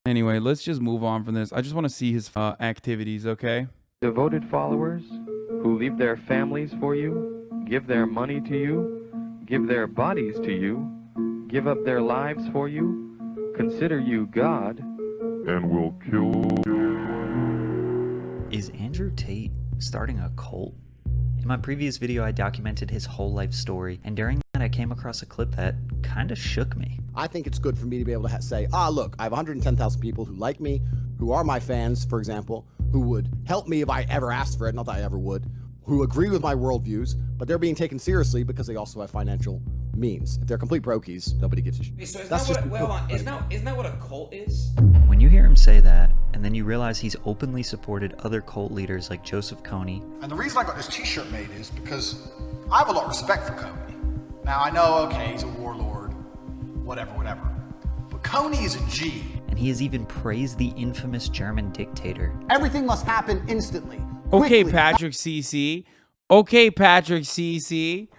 Anyway, let's just move on from this. I just want to see his activities, okay? Devoted followers who leave their families for you, give their money to you, give their bodies to you, give up their lives for you, consider you God, and will kill. Is Andrew Tate starting a cult? In my previous video, I documented his whole life story, and during that I came across a clip that kind of shook me. I think it's good for me to be able to say, look, I have 110,000 people who like me, who are my fans, for example, who would help me if I ever asked for it, not that I ever would, who agree with my worldviews, but they're being taken seriously because they also have financial means. If they're complete brokies, nobody gives a shit. So isn't that what a cult is? When you hear him say that, and then you realize he's openly supported other cult leaders like Joseph Kony. And the reason I got this t-shirt made is because I have a lot of respect for Kony. Now I know, okay, he's a warlord, whatever. But Kony is a G. And he has even praised the infamous German dictator. Everything must happen instantly. Okay, quickly. Patrick CC. Okay, Patrick CC.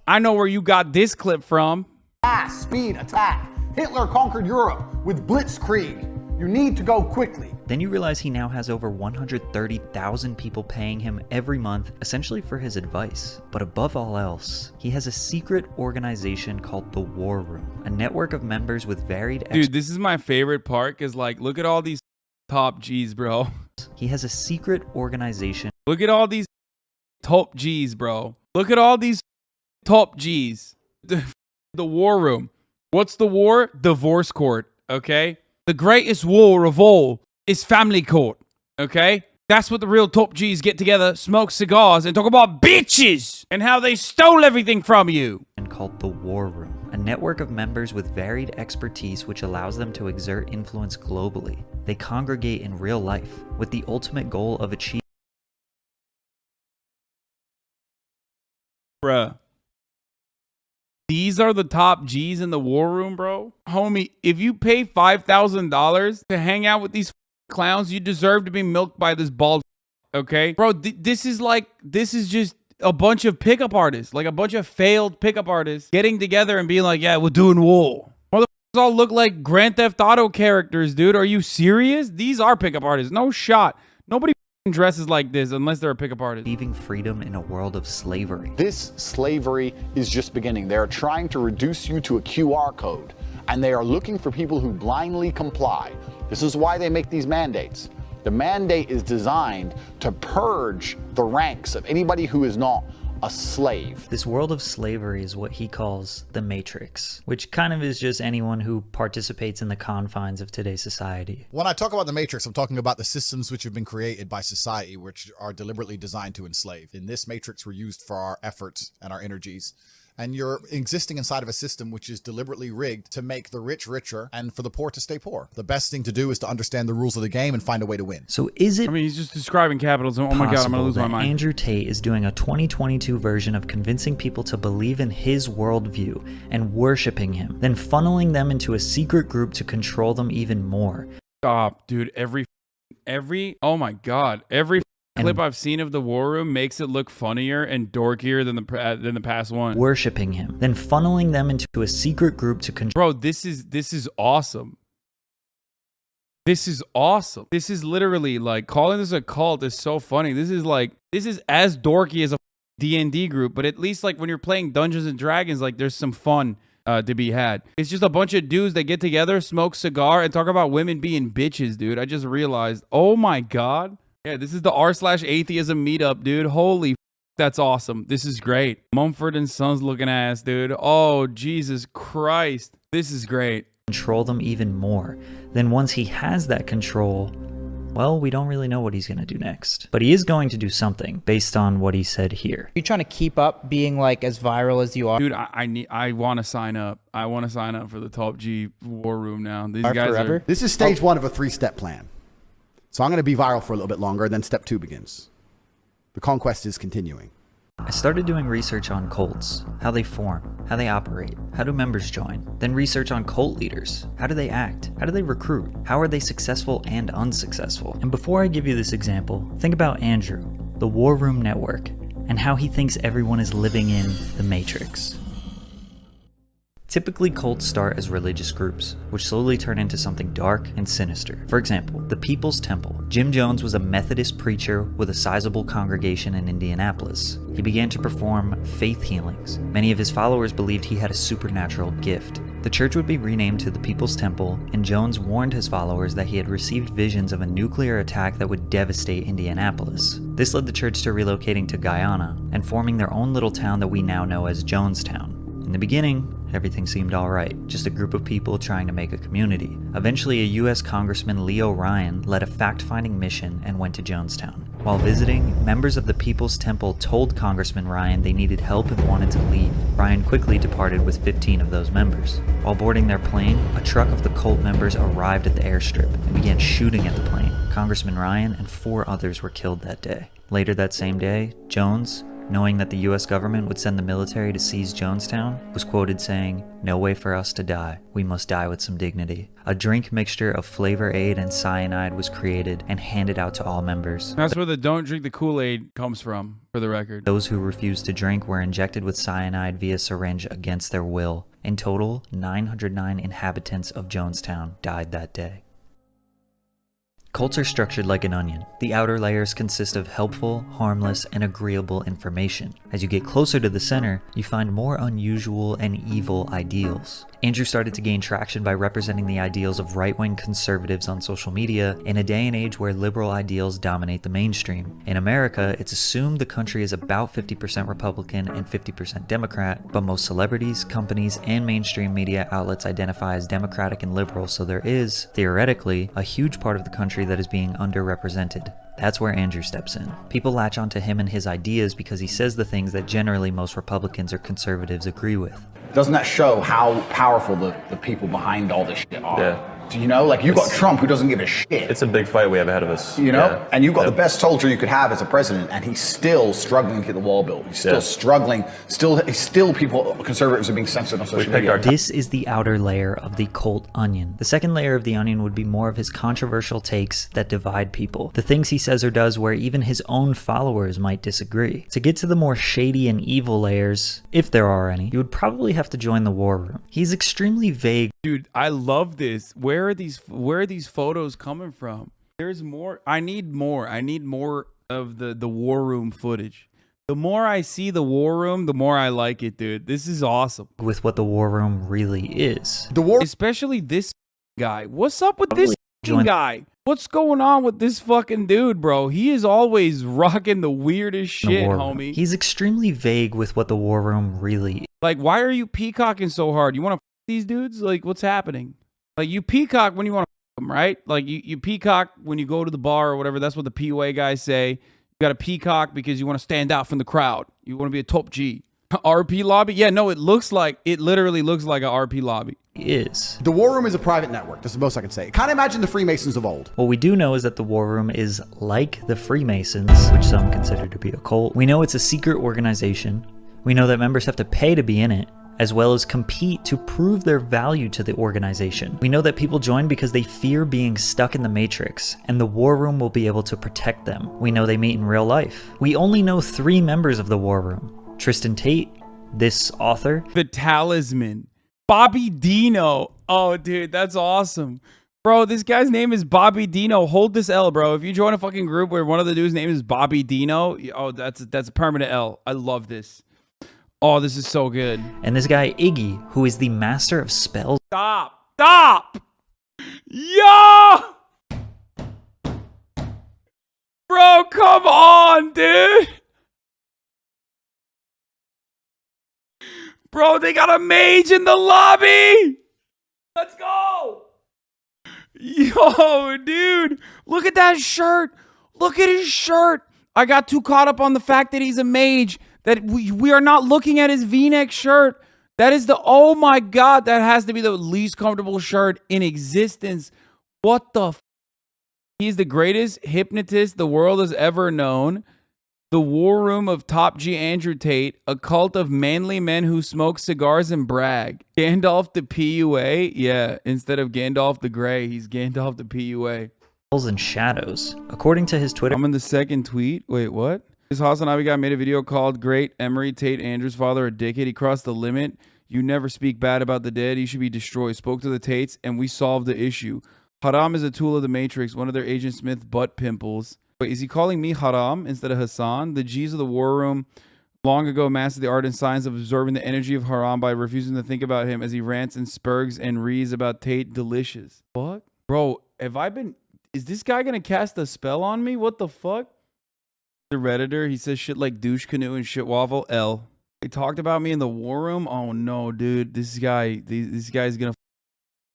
I know where you got this clip from. Fast, speed, attack. Hitler conquered Europe with blitzkrieg. You need to go quickly. Then you realize he now has over 130,000 people paying him every month, essentially for his advice. But above all else, he has a secret organization called the War Room, a network of members with varied Dude, this is my favorite part, because, like, look at all these top G's, bro. He has a secret organization. Look at all these top G's, bro. Look at all these top G's. The War Room. What's the war? Divorce court, okay? The greatest war of all is family court, okay? That's what the real top G's get together, smoke cigars, and talk about bitches and how they stole everything from you. Called the War Room, a network of members with varied expertise which allows them to exert influence globally. They congregate in real life with the ultimate goal of achieving. Bruh. These are the top G's in the War Room, bro. Homie, if you pay $5,000 to hang out with these clowns, you deserve to be milked by this bald, okay? Bro, this is just a bunch of pickup artists, like a bunch of failed pickup artists getting together and being like, yeah, we're doing war. Motherfuckers all look like Grand Theft Auto characters, dude. Are you serious? These are pickup artists. No shot. Nobody dresses like this unless they're a pickup artist. Achieving freedom in a world of slavery. This slavery is just beginning. They are trying to reduce you to a QR code, and they are looking for people who blindly comply. This is why they make these mandates. The mandate is designed to purge the ranks of anybody who is not a slave. This world of slavery is what he calls the Matrix, which kind of is just anyone who participates in the confines of today's society. When I talk about the Matrix, I'm talking about the systems which have been created by society, which are deliberately designed to enslave. In this Matrix, we're used for our efforts and our energies. And you're existing inside of a system which is deliberately rigged to make the rich richer and for the poor to stay poor. The best thing to do is to understand the rules of the game and find a way to win. So is it, I mean, he's just describing capitalism. Oh my God, I'm gonna lose my mind. Andrew Tate is doing a 2022 version of convincing people to believe in his worldview and worshiping him, then funneling them into a secret group to control them even more? Stop, dude. Oh my God, every clip I've seen of the War Room makes it look funnier and dorkier than the past one. Worshipping him, then funneling them into a secret group to control. Bro, this is awesome. This is awesome. This is literally like calling this a cult is so funny. This is as dorky as a D&D group, but at least like when you're playing Dungeons and Dragons, like there's some fun to be had. It's just a bunch of dudes that get together, smoke cigar, and talk about women being bitches, dude. I just realized. Oh my God. Yeah, this is the r/atheism meetup, dude. Holy, that's awesome. This is great. Mumford and Sons looking ass, dude. Oh, Jesus Christ. This is great. Control them even more. Then once he has that control, well, we don't really know what he's going to do next. But he is going to do something based on what he said here. You're trying to keep up being like as viral as you are. Dude, I want to sign up. I want to sign up for the Top G War Room now. These guys are... This is stage one of a 3-step plan. So I'm going to be viral for a little bit longer, then step 2 begins. The conquest is continuing. I started doing research on cults, how they form, how they operate, how do members join, then research on cult leaders. How do they act? How do they recruit? How are they successful and unsuccessful? And before I give you this example, think about Andrew, the War Room Network, and how he thinks everyone is living in the Matrix. Typically, cults start as religious groups, which slowly turn into something dark and sinister. For example, the People's Temple. Jim Jones was a Methodist preacher with a sizable congregation in Indianapolis. He began to perform faith healings. Many of his followers believed he had a supernatural gift. The church would be renamed to the People's Temple, and Jones warned his followers that he had received visions of a nuclear attack that would devastate Indianapolis. This led the church to relocating to Guyana and forming their own little town that we now know as Jonestown. In the beginning, everything seemed alright, just a group of people trying to make a community. Eventually, a US Congressman Leo Ryan led a fact-finding mission and went to Jonestown. While visiting, members of the People's Temple told Congressman Ryan they needed help and wanted to leave. Ryan quickly departed with 15 of those members. While boarding their plane, a truck of the cult members arrived at the airstrip and began shooting at the plane. Congressman Ryan and 4 others were killed that day. Later that same day, Jones, knowing that the US government would send the military to seize Jonestown, was quoted saying, "No way for us to die. We must die with some dignity." A drink mixture of Flavor Aid and cyanide was created and handed out to all members. That's where the don't drink the Kool-Aid comes from, for the record. Those who refused to drink were injected with cyanide via syringe against their will. In total, 909 inhabitants of Jonestown died that day. Cults are structured like an onion. The outer layers consist of helpful, harmless, and agreeable information. As you get closer to the center, you find more unusual and evil ideals. Andrew started to gain traction by representing the ideals of right-wing conservatives on social media in a day and age where liberal ideals dominate the mainstream. In America, it's assumed the country is about 50% Republican and 50% Democrat, but most celebrities, companies, and mainstream media outlets identify as Democratic and liberal, so there is, theoretically, a huge part of the country that is being underrepresented. That's where Andrew steps in. People latch onto him and his ideas because he says the things that generally most Republicans or conservatives agree with. Doesn't that show how powerful the people behind all this shit are? Yeah. Do you know, like, you got Trump who doesn't give a shit. It's a big fight we have ahead of us. You know, Yeah. and you've got the best soldier you could have as a president, and he's still struggling to get the wall built. He's still struggling. Still, people, conservatives are being censored on social media. This is the outer layer of the cult onion. The second layer of the onion would be more of his controversial takes that divide people. The things he says or does where even his own followers might disagree. To get to the more shady and evil layers, if there are any, you would probably have to join the war room. He's extremely vague. Dude, I love this. Where are these photos coming from? There's more. I need more. I need more of the war room footage. The more I see the war room, the more I like it, dude. This is awesome. With what the war room really is. The war, especially this guy. What's up with this guy? What's going on with this fucking dude, bro? He is always rocking the weirdest shit, homie. He's extremely vague with what the war room really is. Like, why are you peacocking so hard? You want to these dudes? Like, what's happening? Like, you peacock when you want to them, right? Like, you peacock when you go to the bar or whatever. That's what the POA guys say. You got to peacock because you want to stand out from the crowd. You want to be a top G. RP lobby? Yeah, no, it literally looks like a RP lobby. The war room is a private network. That's the most I can say. Kind of imagine the Freemasons of old. What we do know is that the war room is like the Freemasons, which some consider to be a cult. We know it's a secret organization. We know that members have to pay to be in it, as well as compete to prove their value to the organization. We know that people join because they fear being stuck in the Matrix, and the war room will be able to protect them. We know they meet in real life. We only know 3 members of the war room. Tristan Tate, this author. The Talisman. Bobby Dino. Oh, dude, that's awesome. Bro, this guy's name is Bobby Dino. Hold this L, bro. If you join a fucking group where one of the dudes' name is Bobby Dino, oh, that's a permanent L. I love this. Oh, this is so good. And this guy, Iggy, who is the master of spells. Stop! Yo! Bro, come on, dude! Bro, they got a mage in the lobby! Let's go! Yo, dude! Look at that shirt! Look at his shirt! I got too caught up on the fact that he's a mage that we are not looking at his V-neck shirt. That is oh my God, that has to be the least comfortable shirt in existence. What the f? He's the greatest hypnotist the world has ever known. The war room of Top G Andrew Tate, a cult of manly men who smoke cigars and brag. Gandalf the PUA? Yeah, instead of Gandalf the Grey, he's Gandalf the PUA. And shadows. According to his Twitter. I'm in the second tweet. Wait, what? This HasanAbi guy made a video called Great Emery Tate Andrew's father a dickhead. He crossed the limit. You never speak bad about the dead. You should be destroyed. Spoke to the Tates, and we solved the issue. Haram is a tool of the Matrix, one of their Agent Smith butt pimples. Wait, is he calling me Haram instead of Hasan? The G's of the War Room long ago mastered the art and science of absorbing the energy of Haram by refusing to think about him as he rants and spurgs and reads about Tate delicious. What? Bro, is this guy gonna cast a spell on me? What the fuck? The Redditor, he says shit like douche canoe and shit waffle. L. They talked about me in the war room. Oh no, dude. This guy's gonna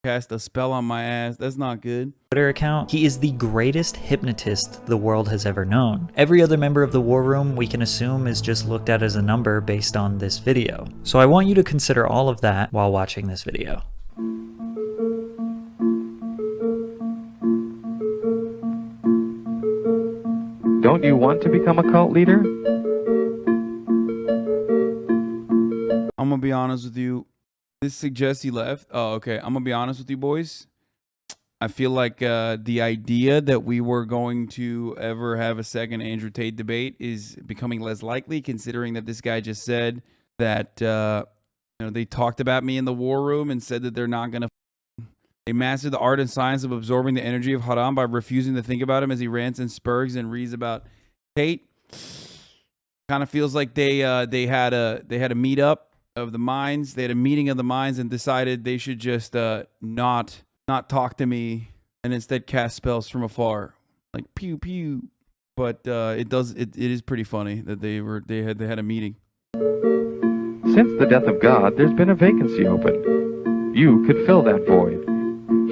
cast a spell on my ass. That's not good. Twitter account, he is the greatest hypnotist the world has ever known. Every other member of the War Room we can assume is just looked at as a number based on this video. So I want you to consider all of that while watching this video. Don't you want to become a cult leader? I'm gonna be honest with you. This suggests he left. Oh, okay. I'm gonna be honest with you, boys. I feel like the idea that we were going to ever have a second Andrew Tate debate is becoming less likely, considering that this guy just said that they talked about me in the war room and said that they're not gonna. They mastered the art and science of absorbing the energy of Haram by refusing to think about him as he rants and spurgs and reads about Tate. Kind of feels like they had a meetup of the minds. They had a meeting of the minds and decided they should just not talk to me and instead cast spells from afar, like pew pew. But it is pretty funny that they had a meeting. Since the death of God, there's been a vacancy open. You could fill that void.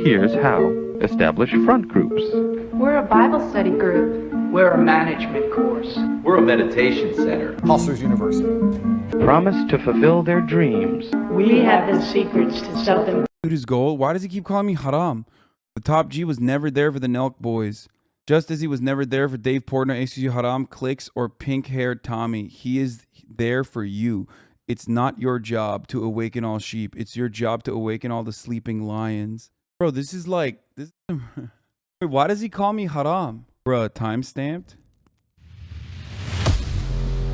Here's how. Establish front groups. We're a Bible study group. We're a management course. We're a meditation center. Hustlers University. Promise to fulfill their dreams. We have the secrets to sell them. Dude, his goal? Why does he keep calling me Haram? The top G was never there for the Nelk boys. Just as he was never there for Dave Portnoy, ACU Haram, Clicks, or pink-haired Tommy. He is there for you. It's not your job to awaken all sheep. It's your job to awaken all the sleeping lions. Bro, this is like... Wait, why does he call me Haram? Bruh, time-stamped?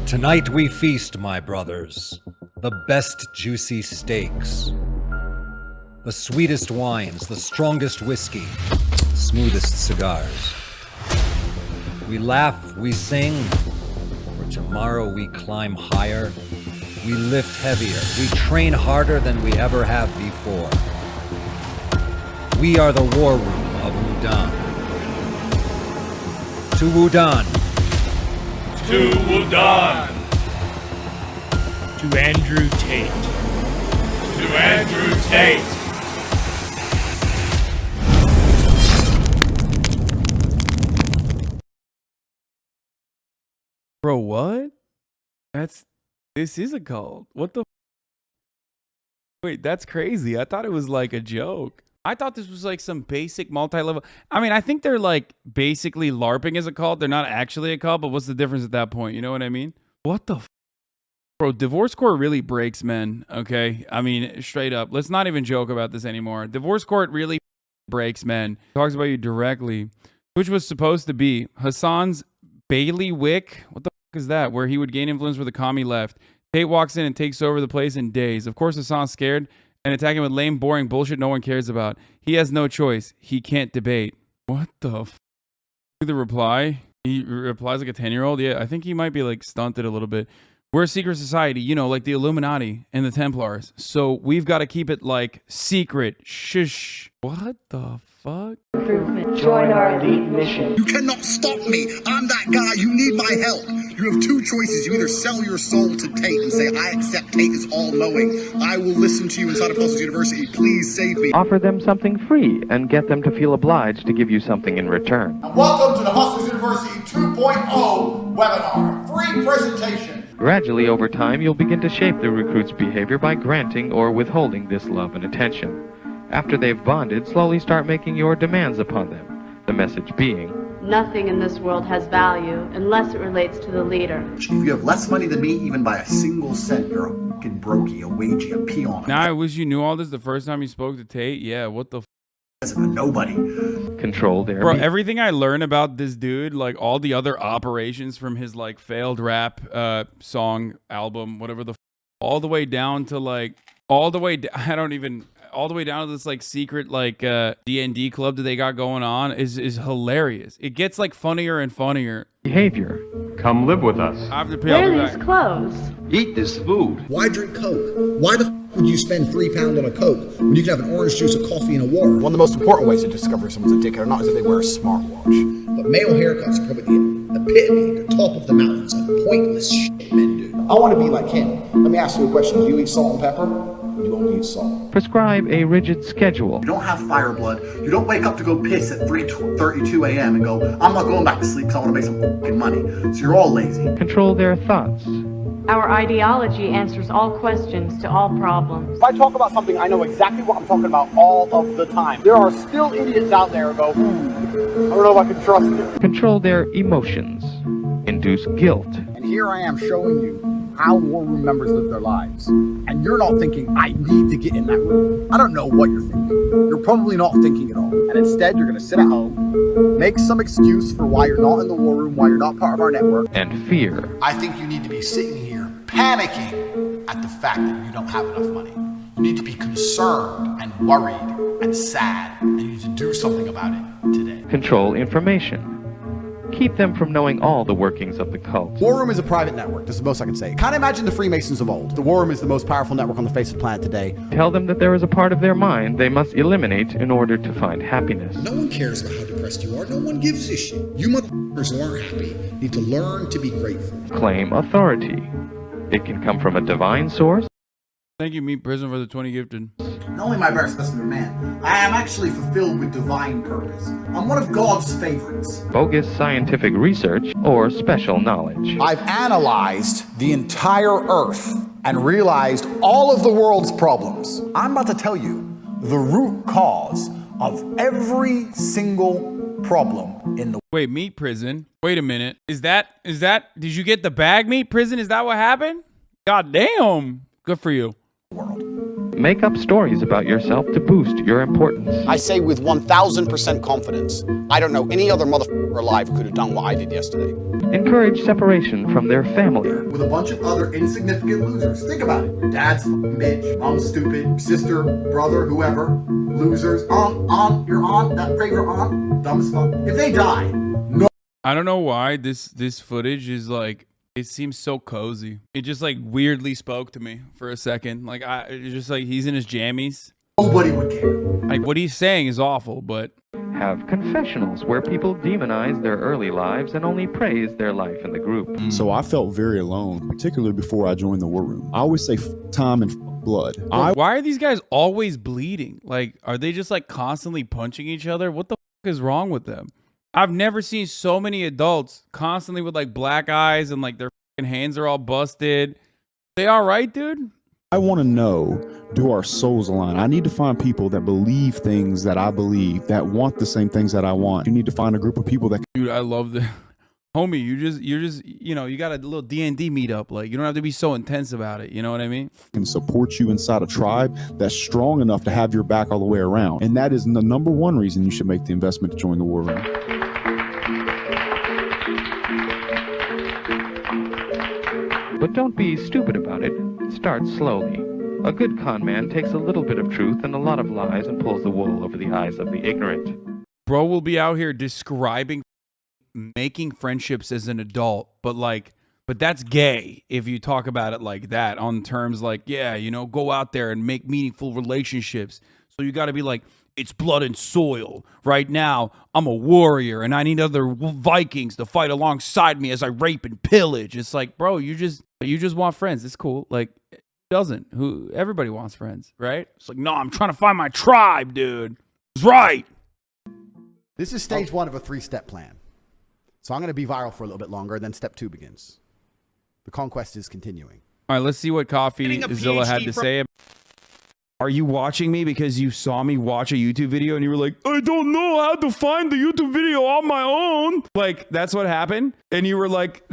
Tonight we feast, my brothers. The best juicy steaks. The sweetest wines, the strongest whiskey, smoothest cigars. We laugh, we sing. For tomorrow we climb higher. We lift heavier. We train harder than we ever have before. We are the war room of Wudan. To Wudan. To Wudan. To Andrew Tate. To Andrew Tate. Bro, what? This is a cult. What the? Wait, that's crazy. I thought it was like a joke. I thought this was like some basic multi-level. I mean, I think they're like basically LARPing as a cult. They're not actually a cult, but what's the difference at that point? You know what I mean? What the? Bro, Divorce Court really breaks men, okay? I mean, straight up. Let's not even joke about this anymore. Divorce Court really breaks men. Talks about you directly, which was supposed to be Hasan's bailiwick. What the fuck is that? Where he would gain influence where the commie left. Tate walks in and takes over the place in days. Of course, Hasan's scared and attacking with lame, boring bullshit no one cares about. He has no choice. He can't debate. What the f? The reply? He replies like a 10-year-old? Yeah, I think he might be like stunted a little bit. We're a secret society, you know, like the Illuminati and the Templars. So we've got to keep it like secret. Shush. What the fuck? Join our elite mission. You cannot stop me. I'm that guy. You need my help. You have two choices. You either sell your soul to Tate and say, I accept Tate is all-knowing. I will listen to you inside of Hustlers University. Please save me. Offer them something free and get them to feel obliged to give you something in return. And welcome to the Hustlers University 2.0 webinar. Free presentation. Gradually, over time, you'll begin to shape the recruit's behavior by granting or withholding this love and attention. After they've bonded, slowly start making your demands upon them. The message being, Nothing in this world has value unless it relates to the leader. If you have less money than me, even by a single cent, you're a fucking brokey, a wagey, a peon. Now I wish you knew all this the first time you spoke to Tate. Yeah, what the f? Nobody. Control their... Bro, everything I learn about this dude, like all the other operations from his like failed rap song, album, whatever the f, all the way down to like all the way. I don't even. All the way down to this like secret like D&D club that they got going on is hilarious. It gets like funnier and funnier. Behavior. Come live with us. I have to pay. I'll be Wear back. these clothes. Eat this food. Why drink Coke? Why the would you spend £3 on a Coke when you can have an orange juice, a coffee, and a water? One of the most important ways to discover if someone's a dickhead or not is if they wear a smartwatch. But male haircuts are probably the epitome, the top of the mountains of pointless shit men do. I want to be like him. Let me ask you a question. Do you eat salt and pepper? Or do you only eat salt? Prescribe a rigid schedule. You don't have fire blood. You don't wake up to go piss at 3:32 a.m. and go, I'm not going back to sleep because I want to make some fucking money. So you're all lazy. Control their thoughts. Our ideology answers all questions to all problems. If I talk about something, I know exactly what I'm talking about all of the time. There are still idiots out there who go, I don't know if I can trust you. Control their emotions. Induce guilt. And here I am showing you how war room members live their lives. And you're not thinking, I need to get in that room. I don't know what you're thinking. You're probably not thinking at all. And instead, you're going to sit at home, make some excuse for why you're not in the war room, why you're not part of our network. And fear. I think you need to be sitting here panicking at the fact that you don't have enough money. You need to be concerned and worried and sad, and you need to do something about it today. Control information. Keep them from knowing all the workings of the cult. War Room is a private network. That's the most I can say. Kind of imagine the Freemasons of old. The War Room is the most powerful network on the face of the planet today. Tell them that there is a part of their mind they must eliminate in order to find happiness. No one cares about how depressed you are. No one gives a shit. You motherfuckers who aren't happy need to learn to be grateful. Claim authority. It can come from a divine source. Thank you, Meat Prison, for the 20 gifted. Not only am I a better specimen of man, I am actually fulfilled with divine purpose. I'm one of God's favorites. Bogus scientific research or special knowledge. I've analyzed the entire Earth and realized all of the world's problems. I'm about to tell you the root cause of every single problem in the Wait, Meat Prison. Wait a minute. Is that did you get the bag, Meat Prison? Is that what happened? God damn. Good for you. world. Make up stories about yourself to boost your importance. I say with 1,000% confidence, I don't know any other motherfucker alive who could have done what I did yesterday. Encourage separation from their family. With a bunch of other insignificant losers. Think about it. Your dad's a bitch, mom's stupid, sister, brother, whoever. Losers. Your aunt, that favorite aunt, dumb as fuck. If they die, no. I don't know why this footage is like, it seems so cozy. It just like weirdly spoke to me for a second. Like it's just like he's in his jammies. Nobody would care. Like what he's saying is awful, but Have confessionals where people demonize their early lives and only praise their life in the group. So I felt very alone, particularly before I joined the war room. I always say time and blood. Why are these guys always bleeding? Like, are they just like constantly punching each other? What the is wrong with them? I've never seen so many adults constantly with like black eyes and like their hands are all busted. They all right, dude? I want to know, do our souls align? I need to find people that believe things that I believe, that want the same things that I want. You need to find a group of people that Dude, I love the homie, you're just you know, you got a little D&D meetup. Like, you don't have to be so intense about it. You know what I mean? can support you inside a tribe that's strong enough to have your back all the way around. And that is the number one reason you should make the investment to join the war room. But don't be stupid about it. Start slowly. A good con man takes a little bit of truth and a lot of lies and pulls the wool over the eyes of the ignorant. Bro will be out here describing making friendships as an adult, but that's gay if you talk about it like that, on terms like, yeah, you know, go out there and make meaningful relationships. So you got to be like, it's blood and soil. Right now, I'm a warrior and I need other Vikings to fight alongside me as I rape and pillage. It's like, bro, you just want friends. It's cool. Like, everybody wants friends, right? It's like, no, I'm trying to find my tribe, dude. It's right. This is stage one of a 3-step plan. So I'm going to be viral for a little bit longer, then step 2 begins. The conquest is continuing. All right, let's see what Coffee Zilla had to say. Are you watching me because you saw me watch a YouTube video and you were like, I don't know how to find the YouTube video on my own? Like, that's what happened? And you were like,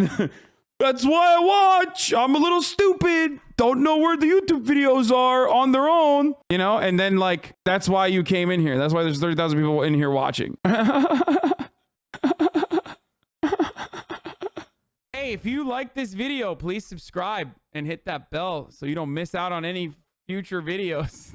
that's why I watch. I'm a little stupid. Don't know where the YouTube videos are on their own. You know? And then, like, that's why you came in here. That's why there's 30,000 people in here watching. Hey, if you like this video, please subscribe and hit that bell so you don't miss out on any future videos.